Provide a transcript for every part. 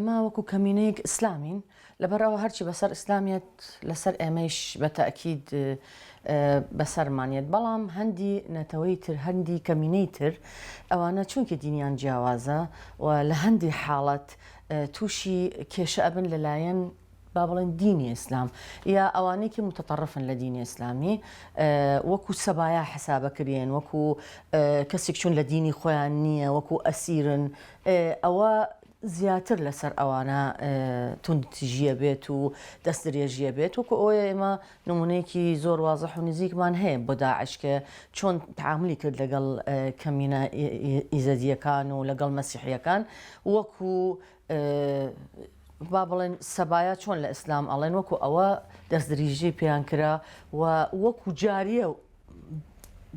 ما وەکو کەمینەیەک ئیسلامین لەبەرەوە هەرچی بەسەر ئیسلامیەت لەسەر ئێمەیش بەتەئکید بەسەرمانێت، بەڵام هەندی نەتەوەی تر هەندی کەمینەی تر ئەوانە چونکە دینیان جیاوازە و لە هەندی حاڵەت تووشی کێشە ئەبن لەلایەن با بڵێن دینی ئیسلام یا ئەوانەیەکی متتەڕفن لە دینی ئیسلامی وەکو سەبایا حسابەکرێن، وەکو کەسێک چون لە دینی خۆیان نییە، وەکو ئەسیرن، ئەوە زیاتر لەسەر ئەوانە توندتیژیە بێت و دەستدرێژیە بێت، وەکو ئەوە ئێمە نمونەیەکی زۆر وازەح و نزیکمان هەیە بۆ داعش کە چۆن تعاملی کرد لەگەڵ کەمینە ئیزەدیەکان و لەگەڵ مەسیحیەکان، وەکو با بڵێن سەبایا چۆن لە ئیسلام ئەڵێن وەکو ئەوە دەستدرێژی پێیان کرا و وەکو جاریە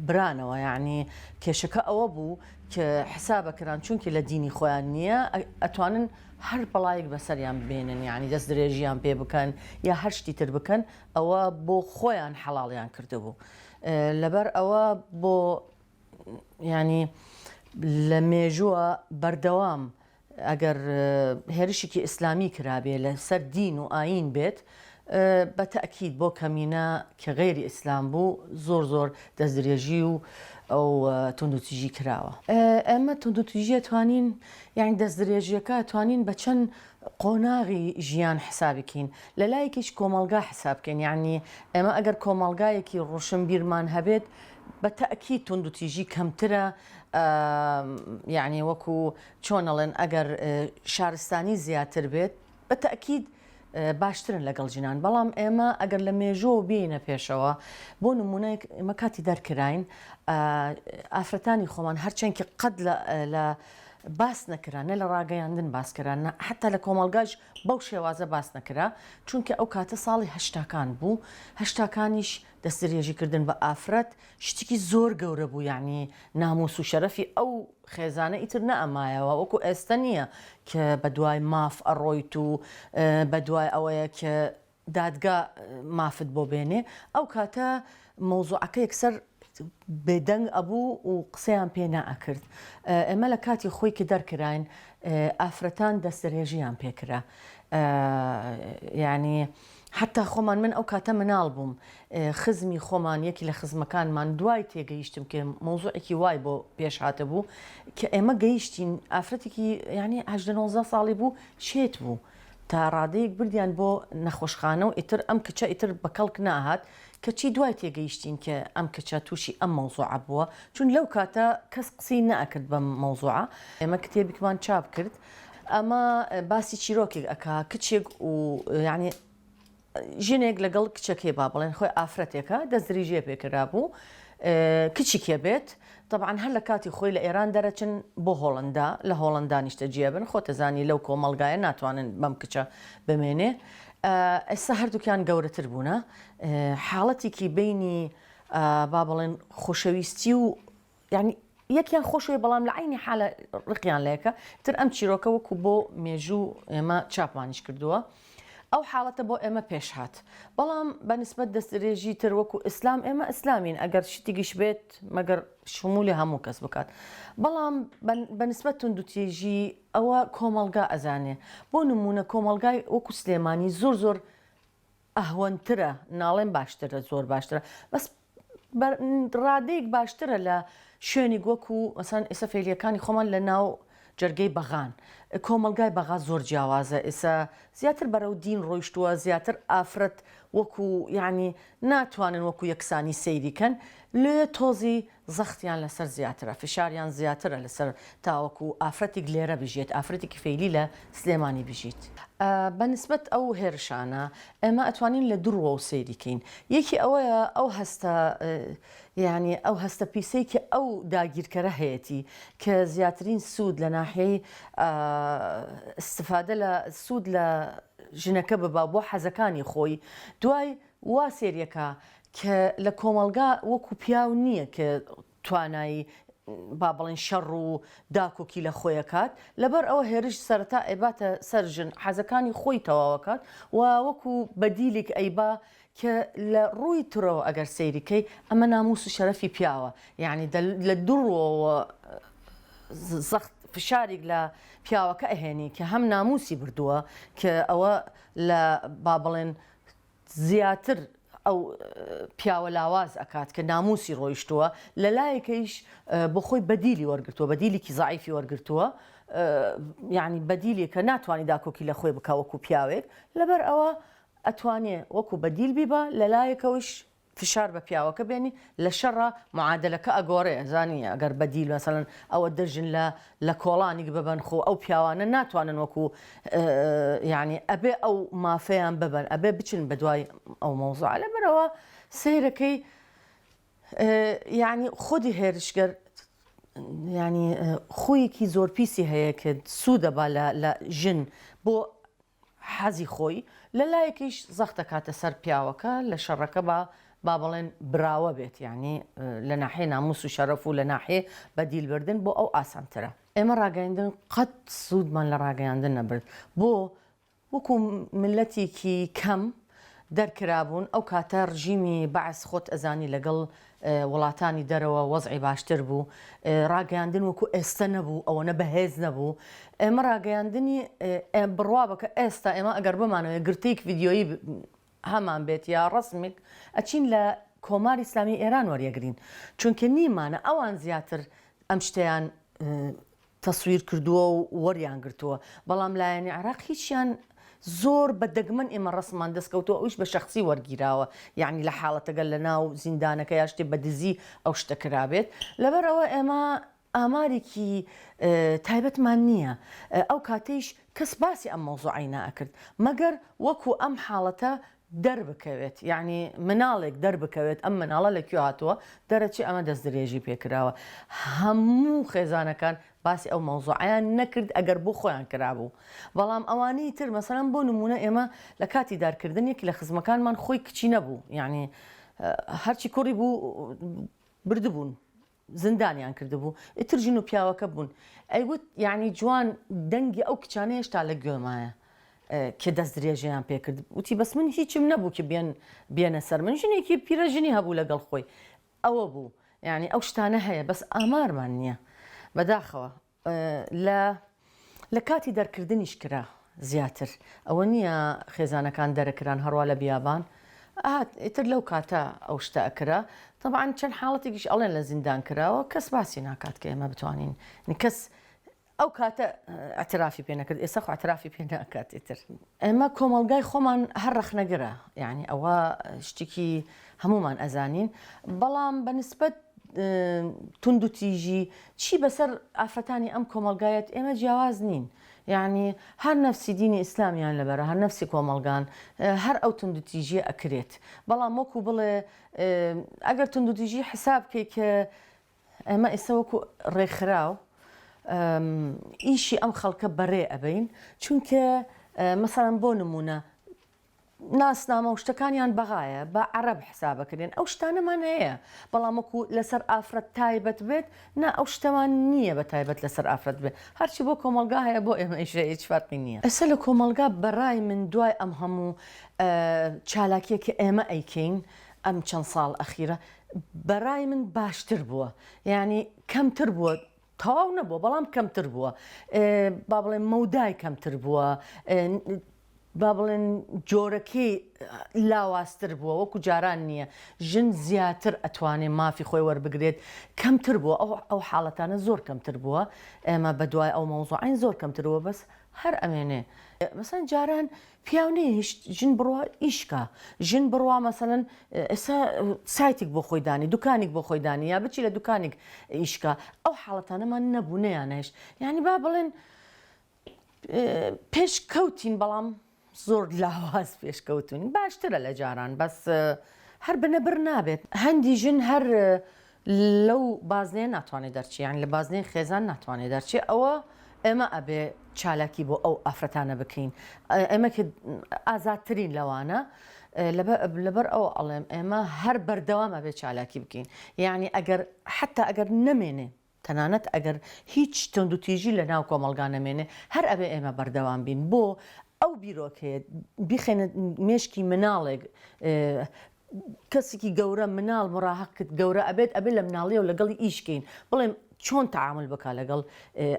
برانەوە، یعنی کێشەکە ئەوە بوو کە حسابەکران چونکی لە دینی خۆیان نییە ئەتوانن هەر بەڵایەک بەسەریان بێنن، یعنی دەست درێژیان پێ بکەن یا هەر شتی تر بکەن، ئەوە بۆ خۆیان حەڵاڵیان کردبوو. لەبەر ئەوە بۆ ینی لە مێژووە بەردەوام ئەگەر هێرشێکی ئیسلامی کرابێ لەسەر دین و ئاین بێت، بەتەئکید بۆ کەمینە کە غێری ئیسلام بوو زۆر زۆر دەستدرێژی و ئەو توندوتیژی کراوە. ئێمە توندوتیژیە توانین یعنی دەستدرێژیەکە توانین بە چەند قۆناغی ژیان حسابکەین، لە لایەکیش کۆمەلگا حسابکەین، یعنی ئێمە ئەگەر کۆمەلگایەکی ڕۆشنبیرمان هەبێت بەتەئکید توندوتیژی کەمترە، یعنی وەکو چۆنەڵێن ئەگەر شارستانی زیاتر بێت بەتەئکید باشترن لەگەڵ ژینان، بەڵام ئێمە ئەگەر لە مێژۆ بێنە پێشەوە بۆ نمونەیەک ئێمە کاتی دەرکراین ئافرەتانی خۆمان هەرچەندکە قەت لە باس نەکرا، نە لە ڕاگەیاندن باسکران، حتا لە کۆمەلگاش بەو شێوازە باس نەکرا، چونکە ئەو کاتە ساڵی هەشتاکان بوو، هەشتاکانیش دەستدرێژیکردن بە ئافرەت شتێکی زۆر گەورە بوو، یعنی ناموس و شەرەفی ئەو خێزانە ئیتر نەئەمایەوە وەکو ئێستا نییە کە بە دوای ماف ئەڕۆیت و بە دوای ئەوەیە کە دادگا مافت بۆ بێنێ، ئەو کاتە مەوزوعەکە یەکسەر بێدەنگ ئەبوو و قسەیان پێ نائەکرد. ئێمە لە کاتی خۆی کە دەرکراین ئافرەتان دەستدرێژیان پێکرا، یعنی حتا خۆمان من ئەو کاتە مناڵ بووم، خزمی خۆمان یەکی لە خزمەکانمان دوای تێگەیشتم کە مەوزوعێکی وای بۆ پێش هاتە بوو کە ئێمە گەیشتین ئافرەتێکی ینی 19 ساڵی بوو شێت بوو، تا ڕادەیەک بردیان بۆ نەخۆشخانە و ئیتر ئەم کچە ئیتر بەکەڵک ناهات کەچی دوای تێگەیشتین کە ئەم کچە تووشی ئەم مەوزوعە بووە، چون لەو کاتە کەس قسەی نەئەکرد بەم مەوزوعە. ئێمە کتێبێکمان چاپ کرد، ئەمە باسی چیرۆکێک ئەکا کچێک و ینی ژنێک لەگەڵ کچەکەی با بڵێن خۆی ئافرەتێکە دەستدرێژیە پێکرا بوو، کچێکە بێت طبعاً هەر لە کاتی خۆی لە ئێران دەرەچن بۆ هۆڵندا، لە هۆڵندا نیشتە جێبن، خۆتەزانی لەو کۆمەلگایە ناتوانن بەم کچە بمێنێ. ئێستا هەردووکیان گەورەتر بوونە، حاڵەتێکی بینی با بڵێن خۆشەویستی و ینی یەکیان خۆشوێ بەڵام لە عینی حالە ڕقیان لەیەکە تر ئەم چیرۆکە وەکو بۆ مێژوو ئێمە چاپمانیش کردووە. ئەو حاڵەتە بۆ ئێمە پێش هات، بەڵام بەنسبەت دەستدرێژی تر وەکو ئیسلام ئێمە ئیسلامین ئەگەر شتێکیش بێت مەگەر شمولی هەموو کەس بکات، بەڵام بەنسبەت توندوتیژی ئەوە کۆمەلگا ئەزانێ، بۆ نمونە کۆمەلگای وەکو سلێمانی زۆر زۆر ئەهوەنترە، ناڵێن باشترە، زۆر باشترە، بەس ڕادەیەک باشترە لە شوێنی وەکو مەسەن ئێستا فێلیەکانی خۆمان لە ناو جەرگەی بەغان، کۆمەلگای بەغا زۆر جیاوازە، ئێستا زیاتر بەرەو دین ڕۆیشتووە، زیاتر ئافرەت وەکو یعنی ناتوانن وەکو یەکسانی سەیریکەن، لێ تۆزی زەختیان لەسەر زیاترە، فشاریان زیاترە لەسەر تاوەکو ئافرەتێک لێرە بژێت، ئافرەتێکی فەیلی لە سلێمانی بژیت. بەنسبەت ئەو هێرشانە ئێمە ئەتوانین لە دوڕوە و سەیریکەین، یەکی ئەوەیە ئەو هەستە یعنی ئەو هەستە پیسەی کە ئەو داگیرکەرە هەیەی کە زیاترین سوود لە ناحیەی استفادە لە سوود لە ژنەکە ببا بۆ حەزەکانی خۆی، دوای وا سێریەکە کە لە کۆمەلگا وەکو پیاو نییە کە توانایی با بڵێن شەڕ و داکۆکی لە خۆیەکات، لەبەر ئەوە هێرش سەرەتا ئەیباتە سەر ژن حەزەکانی خۆی تەواوەکات و وەکو بەدیلێک ئەیبا کە لە ڕووی ترەوە ئەگەر سەیریکەی ئەمە ناموس و شەرەفی پیاوە، یعنی لە دوڕەوە زەخت فشارێک لە پیاوەکە ئەهێنی کە هەم ناموسی بردووە کە ئەوە لە با بڵێن زیاتر ئەو پیاوە لاواز ئەکات کە ناموسی ڕۆیشتووە لە لایەکەیش بۆ خۆی بەدیلی وەرگرتووە بەدیلێکی زعیفی وەرگرتووە یعنی بەدیلێک کە ناتوانانی داکۆکی لە خۆی بکە وەکو پیاوێک لەبەر ئەوە ئەتوانێ وەکو بەدیل بیبە لە لایەکەوش فشار بە پیاوەکە بێنی لە شەڕە معادلەکە ئەگۆڕێ زانی ئەگەر بەدیل مەسەڵەن ئەوە دەژن لە کۆڵانێک ببەن خۆ ئەو پیاوانە ناتوانن وەکو یعنی ئەبێ ئەو مافەیان ببن ئەبێ بچن بە دوای ئەو مەوزوع لەبەرەوە سیرەکەی یعنی خودی هێرشگەر ینی خۆیەکی زۆر پیسی هەیە کە سوودەبا لە ژن بۆ حەزی خۆی لە لایەکیش زەخت دەکاتە سەر پیاوەکە لە شەڕەکە با بڵێن براوە بێت یعنی لە ناحێ ناموس و شەرەف و لە ناحێ بەدیلبردن بۆ ئەو ئاسانترە ئێمە ڕاگەیاندن قەت سوودمان لە ڕاگەیاندن نەبرد بۆ وەکو ملەتێکی کەم دەرکرابوون ئەو کاتە ڕژیمی بەعس خۆت ئەزانی لەگەڵ وڵاتانی دەرەوە وەزعی باشتر بوو ڕاگەیاندن وەکو ئێستا نەبوو ئەوەنە بەهێز نەبوو ئێمە ڕاگەیاندنی بڕوا بکە ئێستا ئێمە ئەگەر بمانەوە گرتەیەک ڤیددیۆیی هەمان بێت یا ڕسمێک ئەچین لە کۆماری ئیسلامی ئێران وەریەگرین چونکە نیمانە ئەوان زیاتر ئەم شتیان تەسویر کردووە و وەریان گرتووە بەڵام لایەنی عێراق هیچیان زۆر بە دەگمەن ئێمە ڕسممان دەستکەوتەوە ئەوش بە شخصی وەرگیراوە یعنی لە حاڵەتەگەل لە ناو زیندانەکە یا شتێ بەدزی ئەو شتە کرابێت لەبەرەوە ئێمە ئامارێکی تایبەتمان نییە ئەو کاتەیش کەس باسی ئەم مەوزوعی ناکرد مەگەر وەکو ئەم حاڵەتە دەربکەوێت یعنی مناڵێک دەربکەوێت ئەم مناڵە لەکوێ هاتووە دەرەچی ئەمە دەست درێژی پێکراوە هەموو خێزانەکان باسی ئەو مەوزوعیان نەکرد ئەگەر بۆ خۆیان کرابوو بەڵام ئەوانەی تر مەسەڵەن بۆ نمونە ئێمە لە کاتی دارکردنێکی لە خزمەکانمان خۆی کچی نەبوو یعنی هەرچی کوڕی بوو بردبوون زندانیان کردبوو ئیتر ژن و پیاوەکە بوون ئەیگوت یعنی جوان دەنگی ئەو کچانە هێشتا لە گوێمایە کە دەست درێژیان پێکرد وتی بەس من هیچم نەبوو کە بێنە سەر من ژنێکی پیرەژنی هەبوو لەگەڵ خۆی ئەوە بوو یعنی ئەو شتانە هەیە بەس ئامارمان نییە بەداخەوە لە کاتی دەرکردنیش کرا زیاتر ئەوە نییە خێزانەکان دەرەکران هەروە لە بیابان ئیتر لەو کاتە ئەو شتە ئەکرا طبعاً چەند حاڵەتێکیش ئەڵێن لە زیندان کراوە کەس باسی ناکات کە ئێمە بتوانین کەس ئەو کاتە ئەترافی پێ نەکرد ئێستا خۆ ئەترافی پێ ناکات ئیتر ئێمە کۆمەڵگای خۆمان هەر ڕەخنەگرە یعنی ئەوە شتێکی هەمومان ئەزانین بەڵام بەنسبەت تونند و تیژی چی بەسەر ئافرەتانی ئەم کۆمەلگایەت ئێمە جیاواز نین یعنی هەر نەفسی دینی ئیسلامیان لەبەرە هەر نەفسی کۆمەلگان هەر ئەو تونند و تیژیە ئەکرێت بەڵام وەکو بڵێ ئەگەر تونند و تیژی حساب بکەی کە ئێمە ئێستا وەکو ڕێکخراو ئیشی ئەم خەڵکە بەڕێ ئەبین چونکە مەسەڵەن بۆ نمونە ناسنامە و شتەکانیان بەغایە بە عەرەب حسابەکردێن ئەو شتانەمان هەیە بەڵام وەکو لەسەر ئافرەت تایبەت بێت نا ئەو شتەمان نییە بە تایبەت لەسەر ئافرەت بێت هەرچی بۆ کۆمەلگا هەیە بۆ ئێمە ئیشە هیچ فەرقی نییە ئەسە لە کۆمەلگا بەڕای من دوای ئەم هەموو چالاکیەکە ئێمە ئەیکەین ئەم چەند ساڵ ئەخیرە بەڕای من باشتر بووە یعنی کەمتر بووە تەواو نەبووە بەڵام کەمتر بووە با بڵێن مەودای کەمتر بووە با بڵێن جۆرەکەی لاوااستر بووە وەکو جاران نییە ژن زیاتر ئەتوانێت مافی خۆی وەربگرێت کەمتر بووە ئەو حاڵەتانە زۆر کەمتر بووە ئێمە بە دوای ئەو مەوزوعین زۆر کەمترەوە بەس هەر ئەمێنێ مەسەن جاران پیاونەیە ژن بڕوا ئیشکە ژن بڕوا مەسەن ئێستا سایتێک بۆ خۆی دانی دوکانێک بۆ خۆی دانی یا بچی لە دوکانێک ئیشکە ئەو حاڵەتانەمان نەبوو نەیانەش یعنی با بڵێن پێش کەوتین بەڵام زۆر لاواز پێشکەوتون باشترە لە جاران بەس هەر بنەبر نابێت هەندی ژن هەر لەو بازنەیە ناتوانێت دەرچی یان لە بازنەی خێزان ناتوانێت دەرچی ئەوە ئێمە ئەبێ چالاکی بۆ ئەو ئافرەتانە بکەین ئێمە کە ئازادترین لەوانە لەبەر ئەو ئەڵێم ئێمە هەر بەردەوام ئەبێ چالاکی بکەین یعنی ئەگەر حتا ئەگەر نەمێنێ تەنانەت ئەگەر هیچ تونند و تیژی لە ناو کۆمەلگا نەمێنێ هەر ئەبێ ئێمە بەردەوام بین بۆ ئەو بیرۆکەیە بیخێنە مێشکی مناڵێک کەسێکی گەورە مناڵ مڕاهق کرد گەورە ئەبێت ئەبێ لە مناڵیە و لەگەڵی ئیشکەین بڵێم چۆن تعامل بکە لەگەڵ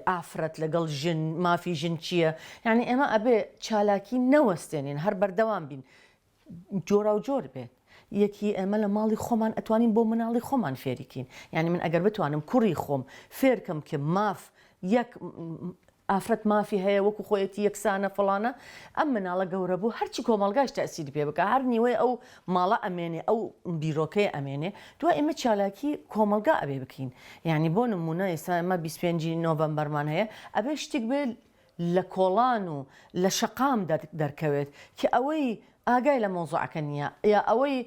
ئافرەت لەگەڵ ژن مافی ژن چییە یعنی ئێمە ئەبێ چالاکی نەوەستێنین هەر بەردەوام بین جۆرا و جۆر بێت یەکی ئەمە لە ماڵی خۆمان ئەتوانین بۆ مناڵی خۆمان فێریکین یعنی من ئەگەر بتوانم کوڕی خۆم فێرکەم کە ماف یەک ئافرەت مافی هەیە وەکو خۆیەتی یەکسانە فڵانە ئەم مناڵە گەورە بوو هەرچی کۆمەلگاش تەسیری پێ بکە هەر نیوەی ئەو ماڵە ئەمێنێ ئەو بیرۆکەی ئەمێنێ دوای ئێمە چالاکی کۆمەلگا ئەبێ بکەین یعنی بۆ نمونە ئێستا ئەمە 25 نۆڤەمبەرمان هەیە ئەبێ شتێک بێ لە کۆڵان و لە شەقام دەرکەوێت کە ئەوەی ئاگای لە مۆزوعەکە نییە یا ئەوەی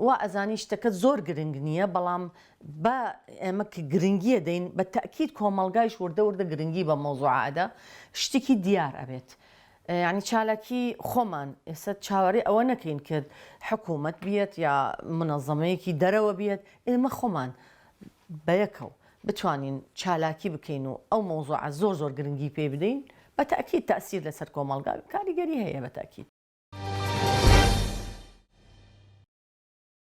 وا ئەزانی شتەکە زۆر گرنگ نییە بەڵام بە ئێمە کە گرنگیە دەین بە تەکید کۆمەلگایش وردە گرنگی بە مۆزوعەدا شتێکی دیار ئەبێت ینی چالاکی خۆمان ئێستا چاوەڕێ ئەوە نەکەین کرد حکوومەت بێت یا منەظەمەیەکی دەرەوە بێت ئێمە خۆمان بەیەکەوە بتوانین چالاکی بکەین و ئەو مۆزوعە زۆر گرنگی پێ بدەین بە تەکید تەسیر لەسەر کۆمەلگا کاریگەری هەیە بە تەکید